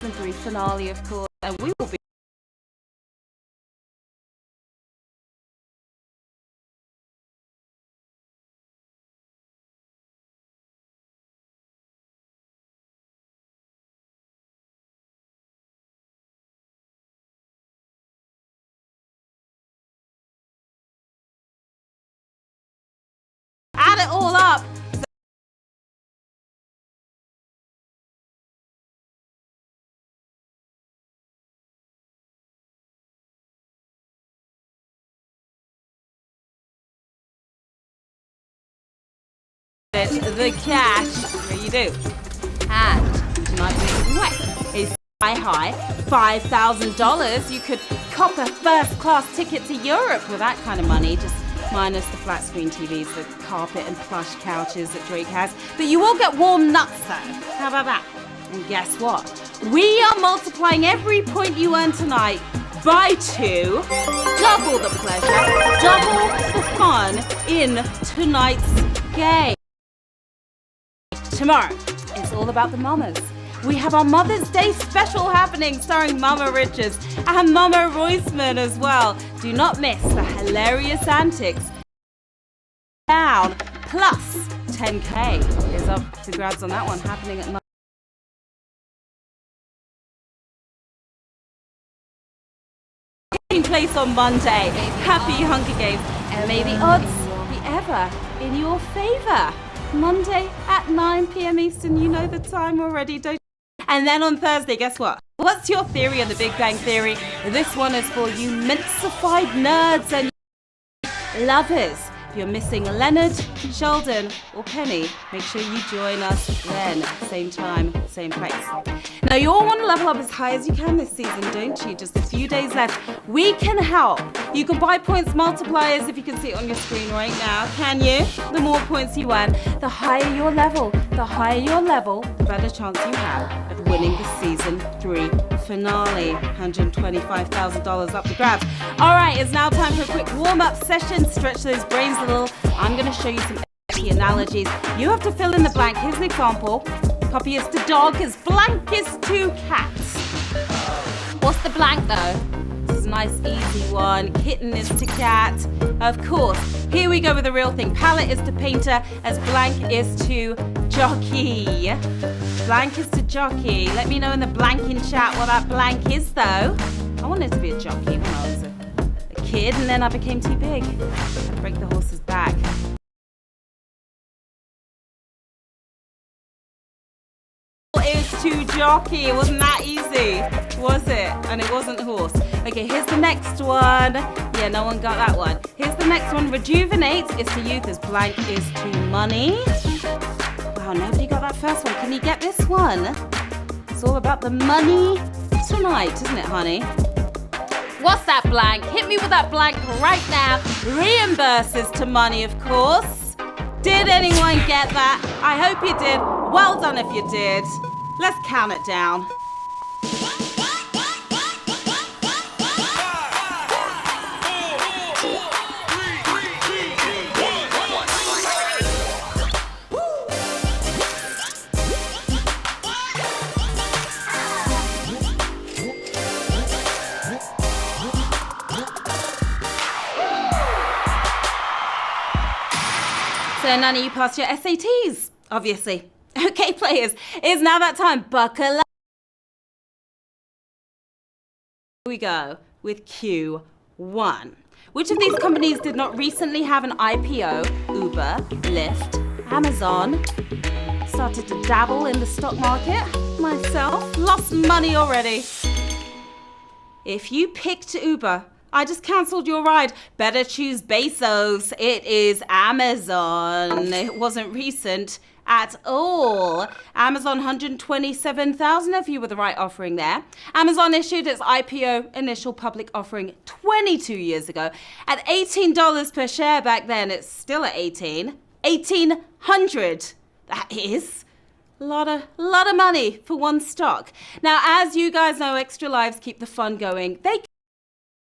season 3 finale, of course, and we will be add it all up. The cash, there you do. And tonight is sky high, $5,000. You could cop a first-class ticket to Europe with that kind of money, just minus the flat screen TVs, the carpet and plush couches that Drake has. But you will get warm nuts though. How about that? And guess what? We are multiplying every point you earn tonight by 2. Double the pleasure, double the fun in tonight's game. Tomorrow, it's all about the mamas. We have our Mother's Day special happening starring Mama Richards and Mama Roisman as well. Do not miss the hilarious antics. Down plus 10K is up to grabs on that one happening at 9. Taking place on Monday. Happy Hunger Games, and may the odds be ever in your favor. Monday at 9 p.m. Eastern, you know the time already, don't you? And then on Thursday, guess what? What's your theory on the Big Bang Theory? This one is for you mince-ified nerds and lovers. If you're missing Leonard, Sheldon, or Penny, make sure you join us then. Same time, same place. Now, you all want to level up as high as you can this season, don't you? Just a few days left. We can help. You can buy points multipliers if you can see it on your screen right now, can you? The more points you earn, the higher your level. The higher your level, the better chance you have of winning the season 3 finale. $125,000 up the grabs. All right, it's now time for a quick warm-up session. Stretch those brains a little. I'm going to show you some analogies. You have to fill in the blank. Here's an example. Copy is to dog as blank is to cat. What's the blank though? This is a nice easy one. Kitten is to cat. Of course. Here we go with the real thing. Palette is to painter as blank is to jockey. Blank is to jockey. Let me know in the blank in chat what that blank is though. I wanted to be a jockey when I was a kid and then I became too big. I'd break the horse's back. Is to jockey. It wasn't that easy, was it? And it wasn't horse. Okay, here's the next one. Yeah, no one got that one. Here's the next one. Rejuvenate is to youth as blank is to money. Wow, nobody got that first one. Can you get this one? It's all about the money tonight, isn't it, honey? What's that blank? Hit me with that blank right now. Reimburses to money, of course. Did anyone get that? I hope you did. Well done if you did. Let's count it down. So none of you passed your SATs, obviously. Okay, players, it's now that time. Buckle up. Here we go with Q1. Which of these companies did not recently have an IPO? Uber, Lyft, Amazon. Started to dabble in the stock market. Myself, lost money already. If you picked Uber, I just cancelled your ride. Better choose Bezos. It is Amazon. It wasn't recent at all. Amazon 127,000 if you were the right offering there. Amazon issued its IPO initial public offering 22 years ago at $18 per share back then. It's still at 1,800. That is a lot of money for one stock. Now, as you guys know, Extra Lives keep the fun going. They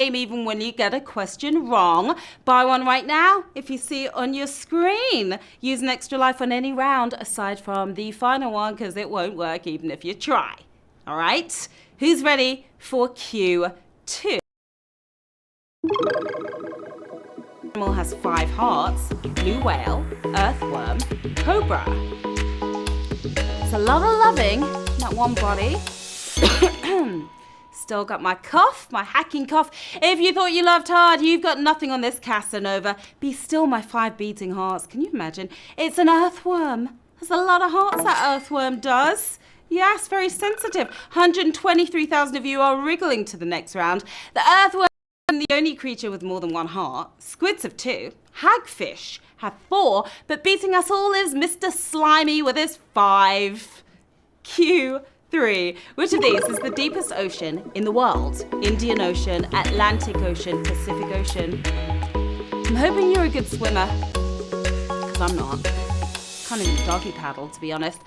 even when you get a question wrong. Buy one right now if you see it on your screen. Use an Extra Life on any round aside from the final one because it won't work even if you try. All right? Who's ready for Q2? Animal has 5 hearts: blue whale, earthworm, cobra. It's a lot of loving in that one body. Still got my cough, my hacking cough. If you thought you loved hard, you've got nothing on this Casanova. Be still, my 5 beating hearts. Can you imagine? It's an earthworm. There's a lot of hearts that earthworm does. Yes, very sensitive. 123,000 of you are wriggling to the next round. The earthworm isn't the only creature with more than 1 heart. Squids have 2. Hagfish have 4. But beating us all is Mr. Slimy with his 5. Q3. Which of these is the deepest ocean in the world? Indian Ocean, Atlantic Ocean, Pacific Ocean. I'm hoping you're a good swimmer, because I'm not. Can't even doggy paddle, to be honest.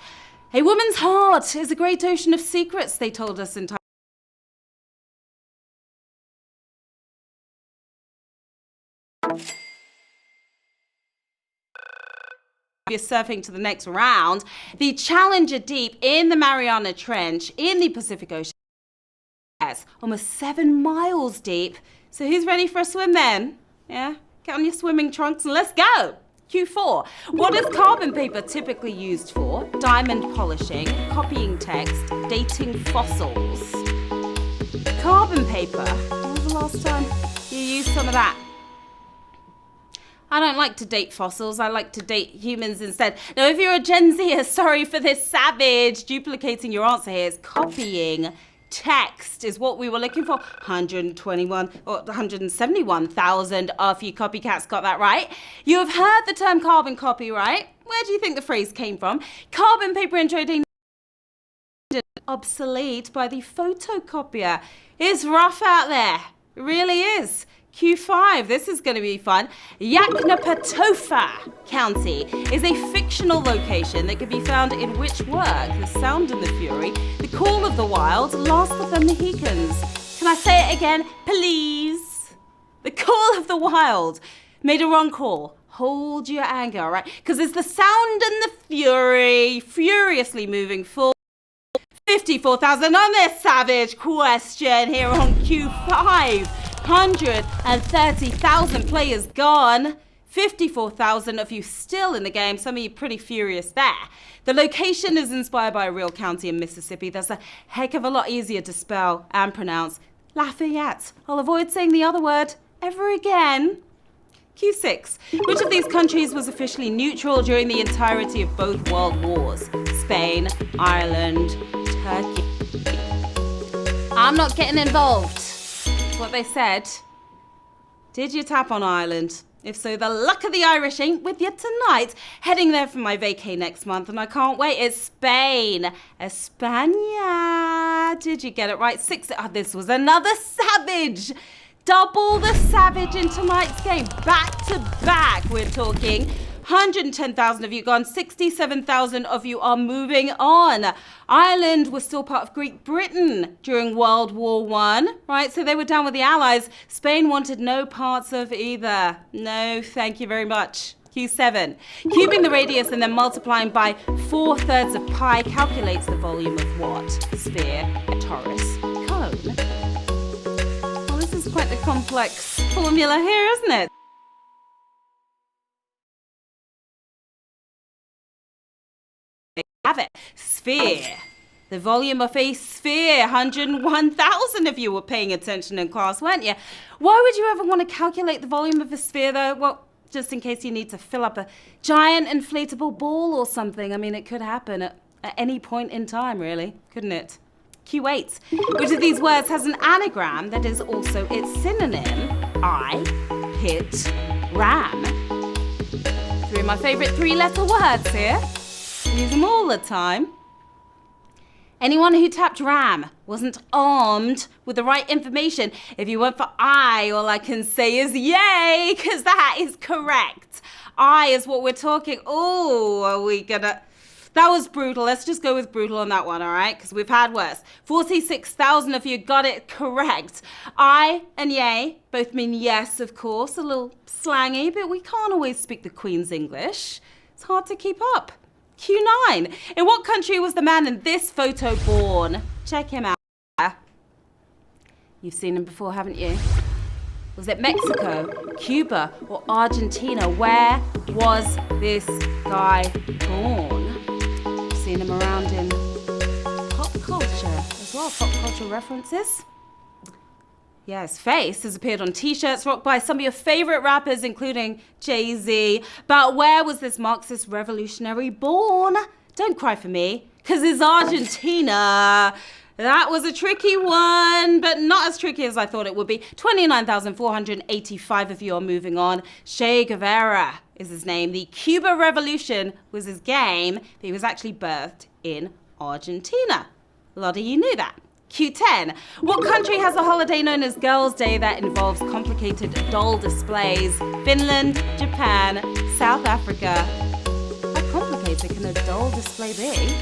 A woman's heart is a great ocean of secrets, they told us in time. You're surfing to the next round. The Challenger Deep in the Mariana Trench in the Pacific Ocean. Yes, almost 7 miles deep. So who's ready for a swim then? Yeah, get on your swimming trunks and let's go. Q4. What is carbon paper typically used for? Diamond polishing, copying text, dating fossils. Carbon paper. When was the last time you used some of that? I don't like to date fossils. I like to date humans instead. Now, if you're a Gen Zer, sorry for this savage. Duplicating your answer here is copying text is what we were looking for. 121 or 171,000 of you copycats got that right. You have heard the term carbon copy, right? Where do you think the phrase came from? Carbon paper in trading obsolete by the photocopier. It's rough out there. It really is. Q5, this is going to be fun. Yoknapatawpha County is a fictional location that can be found in which work? The Sound and the Fury, The Call of the Wild, Last of the Mohicans. Can I say it again, please? The Call of the Wild. Made a wrong call. Hold your anger, all right? Because it's The Sound and the Fury, furiously moving forward. 54,000 on this savage question here on Q5. 130,000 players gone. 54,000 of you still in the game. Some of you pretty furious there. The location is inspired by a real county in Mississippi. That's a heck of a lot easier to spell and pronounce. Lafayette. I'll avoid saying the other word ever again. Q6. Which of these countries was officially neutral during the entirety of both world wars? Spain, Ireland, Turkey. I'm not getting involved. What they said. Did you tap on Ireland? If so, the luck of the Irish ain't with you tonight. Heading there for my vacay next month, and I can't wait. It's Spain. España. Did you get it right? 6. Oh, this was another savage. Double the savage in tonight's game. Back to back, we're talking. 110,000 of you gone, 67,000 of you are moving on. Ireland was still part of Great Britain during World War I, right? So they were down with the Allies. Spain wanted no parts of either. No, thank you very much. Q7. Cubing the radius and then multiplying by 4/3 of pi calculates the volume of what? Sphere, torus, cone. Well, this is quite the complex formula here, isn't it? Have it. Sphere. The volume of a sphere. 101,000 of you were paying attention in class, weren't you? Why would you ever want to calculate the volume of a sphere, though? Well, just in case you need to fill up a giant inflatable ball or something. I mean, it could happen at any point in time, really, couldn't it? Q8. Which of these words has an anagram that is also its synonym? I, hit, ram. 3 of my favourite 3-letter words here. Use them all the time. Anyone who tapped RAM wasn't armed with the right information. If you went for I, all I can say is yay, because that is correct. I is what we're talking. Oh, are we gonna... That was brutal. Let's just go with brutal on that one, all right? Because we've had worse. 46,000 of you got it correct. I and yay both mean yes, of course. A little slangy, but we can't always speak the Queen's English. It's hard to keep up. Q9. In what country was the man in this photo born? Check him out. You've seen him before, haven't you? Was it Mexico, Cuba, or Argentina? Where was this guy born? Seen him around in pop culture as well, pop culture references. Yeah, his face has appeared on t-shirts rocked by some of your favorite rappers, including Jay-Z. But where was this Marxist revolutionary born? Don't cry for me, because it's Argentina. That was a tricky one, but not as tricky as I thought it would be. 29,485 of you are moving on. Che Guevara is his name. The Cuba Revolution was his game, but he was actually birthed in Argentina. A lot of you knew that. Q10. What country has a holiday known as Girls' Day that involves complicated doll displays? Finland, Japan, South Africa. How complicated can a doll display be?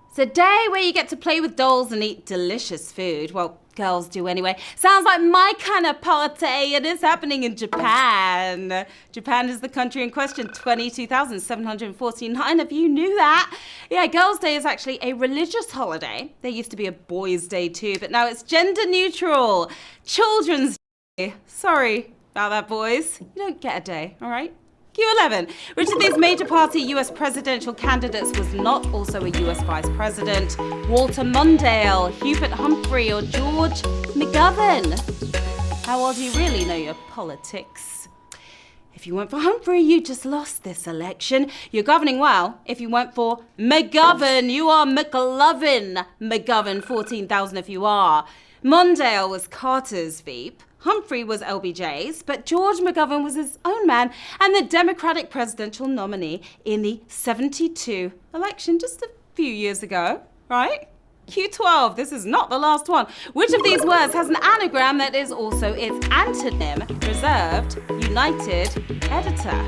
It's a day where you get to play with dolls and eat delicious food. Well, girls do anyway. Sounds like my kind of party. It is happening in Japan. Japan is the country in question. 22,749 of you knew that. Yeah, Girls' Day is actually a religious holiday. There used to be a Boys' Day too, but now it's gender neutral. Children's Day. Sorry about that, boys. You don't get a day, all right? Q11. Which of these major party US presidential candidates was not also a US vice president? Walter Mondale, Hubert Humphrey, or George McGovern? How well do you really know your politics? If you went for Humphrey, you just lost this election. You're governing well. If you went for McGovern, you are McLovin. McGovern, 14,000 if you are. Mondale was Carter's Veep. Humphrey was LBJ's, but George McGovern was his own man and the Democratic presidential nominee in the 72 election just a few years ago, right? Q12, this is not the last one. Which of these words has an anagram that is also its antonym? Reserved, united, editor.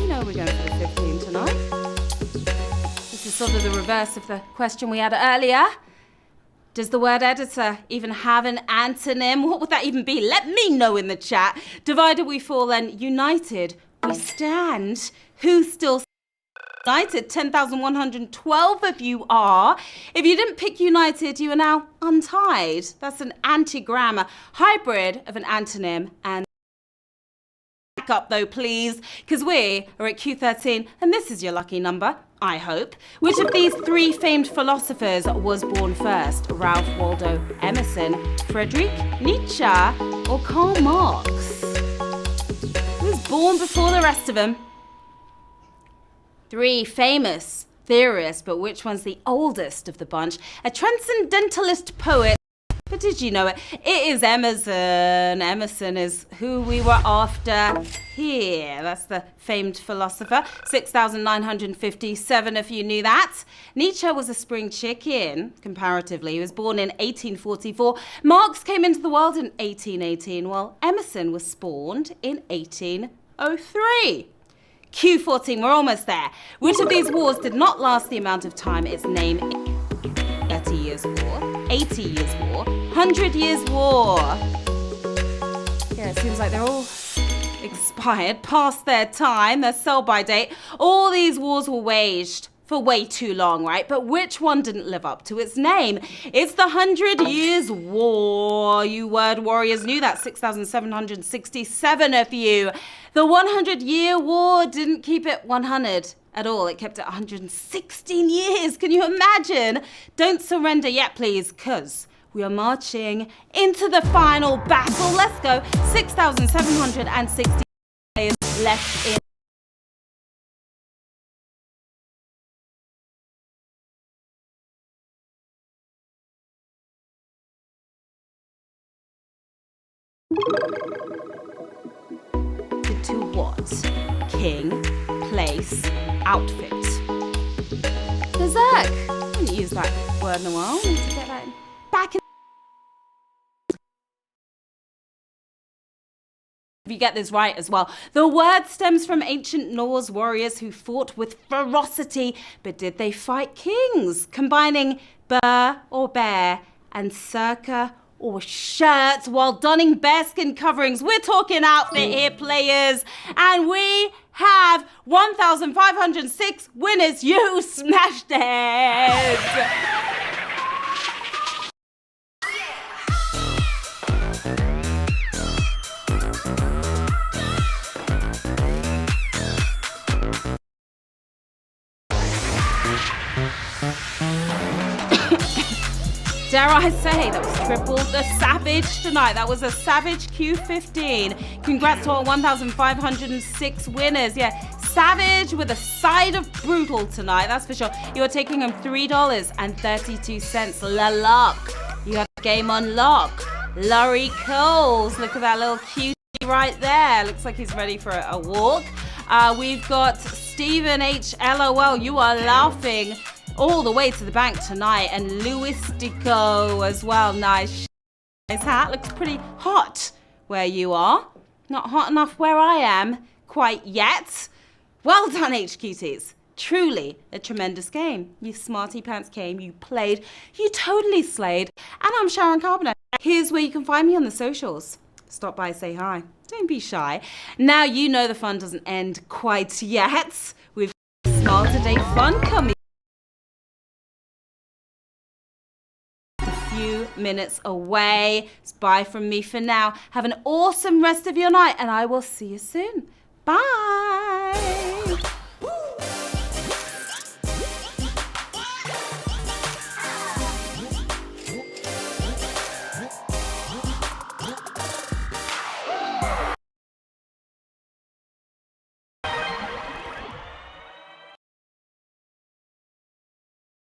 You know we're going for the 15 tonight. This is sort of the reverse of the question we had earlier. Does the word editor even have an antonym? What would that even be? Let me know in the chat. Divided we fall, then united we stand. Who still united? 10,112 of you are. If you didn't pick united, you are now untied. That's an antigram, a hybrid of an antonym and back up though, please, because we are at Q13 and this is your lucky number. I hope. Which of these three famed philosophers was born first? Ralph Waldo Emerson, Friedrich Nietzsche, or Karl Marx? Who was born before the rest of them? Three famous theorists, but which one's the oldest of the bunch? A transcendentalist poet. But did you know it? It is Emerson. Emerson is who we were after here. That's the famed philosopher. 6,957 if you knew that. Nietzsche was a spring chicken, comparatively. He was born in 1844. Marx came into the world in 1818, while Emerson was spawned in 1803. Q14, we're almost there. Which of these wars did not last the amount of time its name is? 30 Years' War, 80 Years' War, 100 Years' War. Yeah, it seems like they're all expired, past their time, their sell-by date. All these wars were waged for way too long, right? But which one didn't live up to its name? It's the 100 Years' War. You word warriors knew that. 6,767 of you. The 100-Year War didn't keep it 100 at all. It kept it 116 years. Can you imagine? Don't surrender yet, please, because we are marching into the final battle. Let's go. 6,760 players left in. To what? King, place, outfit. Berserk. I haven't used that word in a while. I need to get that back in. If you get this right as well. The word stems from ancient Norse warriors who fought with ferocity, but did they fight kings? Combining burr or bear and circa or shirts while donning bearskin coverings. We're talking outfit here, players. And we have 1,506 winners. You smashed it. Dare I say, that was triple the Savage tonight. That was a Savage Q15. Congrats to our 1,506 winners. Yeah, Savage with a side of brutal tonight, that's for sure. You're taking home $3.32. La Lock. You have the game on lock. Laurie Coles. Look at that little cutie right there. Looks like he's ready for a walk. We've got Stephen H. LOL. You are laughing all the way to the bank tonight, and Louis Dico as well. Nice hat. Looks pretty hot where you are. Not hot enough where I am quite yet. Well done, HQTs. Truly a tremendous game. You smarty pants came, you played, you totally slayed. And I'm Sharon Carpenter. Here's where you can find me on the socials. Stop by, say hi. Don't be shy. Now you know the fun doesn't end quite yet. We've got Smile Today fun coming. Few minutes away. It's bye from me for now. Have an awesome rest of your night, and I will see you soon. Bye.